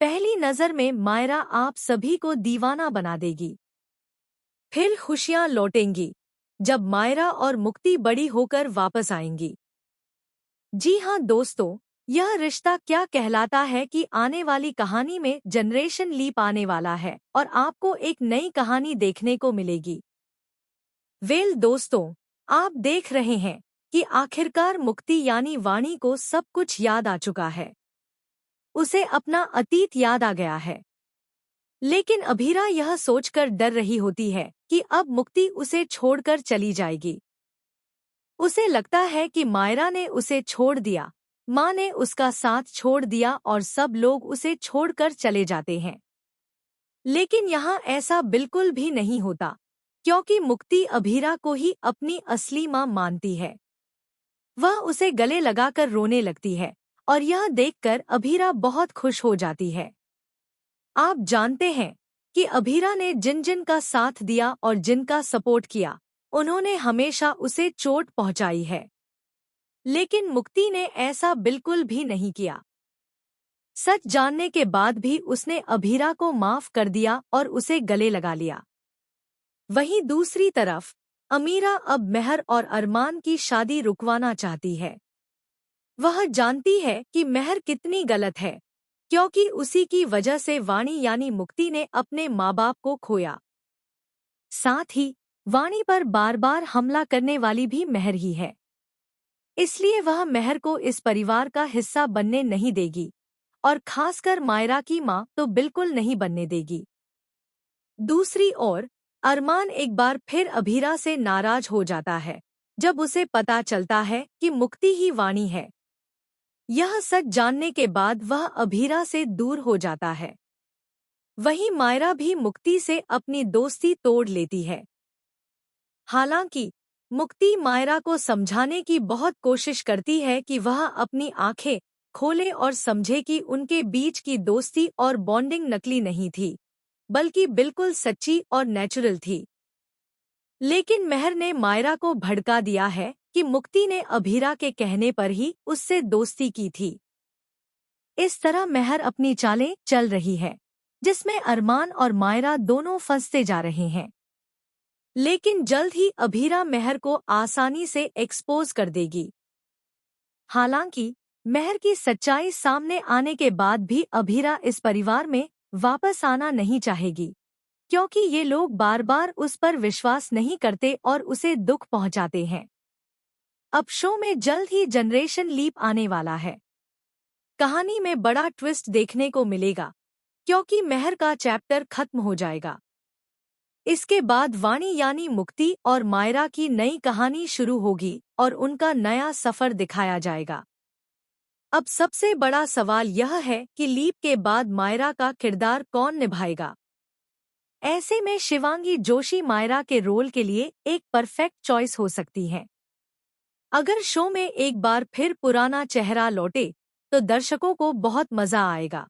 पहली नजर में मायरा आप सभी को दीवाना बना देगी। फिर खुशियां लौटेंगी जब मायरा और मुक्ति बड़ी होकर वापस आएंगी। जी हाँ दोस्तों, यह रिश्ता क्या कहलाता है कि आने वाली कहानी में जनरेशन लीप आने वाला है और आपको एक नई कहानी देखने को मिलेगी। दोस्तों, आप देख रहे हैं कि आखिरकार मुक्ति यानी वाणी को सब कुछ याद आ चुका है। उसे अपना अतीत याद आ गया है। लेकिन अभीरा यह सोचकर डर रही होती है कि अब मुक्ति उसे छोड़कर चली जाएगी। उसे लगता है कि मायरा ने उसे छोड़ दिया, माँ ने उसका साथ छोड़ दिया और सब लोग उसे छोड़कर चले जाते हैं। लेकिन यहाँ ऐसा बिल्कुल भी नहीं होता, क्योंकि मुक्ति अभीरा को ही अपनी असली माँ मानती है। वह उसे गले लगाकर रोने लगती है और यह देखकर अभीरा बहुत खुश हो जाती है। आप जानते हैं कि अभीरा ने जिन जिन का साथ दिया और जिनका सपोर्ट किया, उन्होंने हमेशा उसे चोट पहुंचाई है। लेकिन मुक्ति ने ऐसा बिल्कुल भी नहीं किया। सच जानने के बाद भी उसने अभीरा को माफ कर दिया और उसे गले लगा लिया। वहीं दूसरी तरफ अमीरा अब मेहर और अरमान की शादी रुकवाना चाहती है। वह जानती है कि मेहर कितनी गलत है, क्योंकि उसी की वजह से वाणी यानी मुक्ति ने अपने माँ बाप को खोया। साथ ही वाणी पर बार बार हमला करने वाली भी मेहर ही है। इसलिए वह मेहर को इस परिवार का हिस्सा बनने नहीं देगी और खासकर मायरा की माँ तो बिल्कुल नहीं बनने देगी। दूसरी ओर अरमान एक बार फिर अभीरा से नाराज हो जाता है जब उसे पता चलता है कि मुक्ति ही वाणी है। यह सच जानने के बाद वह अभीरा से दूर हो जाता है। वहीं मायरा भी मुक्ति से अपनी दोस्ती तोड़ लेती है। हालांकि मुक्ति मायरा को समझाने की बहुत कोशिश करती है कि वह अपनी आंखें खोले और समझे कि उनके बीच की दोस्ती और बॉन्डिंग नकली नहीं थी, बल्कि बिल्कुल सच्ची और नेचुरल थी। लेकिन मेहर ने मायरा को भड़का दिया है कि मुक्ति ने अभीरा के कहने पर ही उससे दोस्ती की थी। इस तरह मेहर अपनी चालें चल रही है, जिसमें अरमान और मायरा दोनों फंसते जा रहे हैं। लेकिन जल्द ही अभीरा मेहर को आसानी से एक्सपोज कर देगी। हालांकि मेहर की सच्चाई सामने आने के बाद भी अभीरा इस परिवार में वापस आना नहीं चाहेगी, क्योंकि ये लोग बार बार उस पर विश्वास नहीं करते और उसे दुख पहुंचाते हैं। अब शो में जल्द ही जनरेशन लीप आने वाला है। कहानी में बड़ा ट्विस्ट देखने को मिलेगा, क्योंकि मेहर का चैप्टर खत्म हो जाएगा। इसके बाद वाणी यानी मुक्ति और मायरा की नई कहानी शुरू होगी और उनका नया सफर दिखाया जाएगा। अब सबसे बड़ा सवाल यह है कि लीप के बाद मायरा का किरदार कौन निभाएगा। ऐसे में शिवांगी जोशी मायरा के रोल के लिए एक परफेक्ट चॉइस हो सकती हैं। अगर शो में एक बार फिर पुराना चेहरा लौटे तो दर्शकों को बहुत मजा आएगा।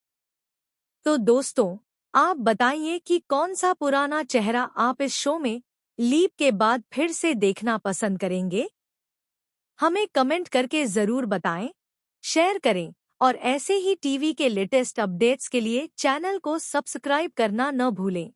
तो दोस्तों, आप बताइए कि कौन सा पुराना चेहरा आप इस शो में लीप के बाद फिर से देखना पसंद करेंगे। हमें कमेंट करके जरूर बताएं, शेयर करें और ऐसे ही टीवी के लेटेस्ट अपडेट्स के लिए चैनल को सब्सक्राइब करना न भूलें।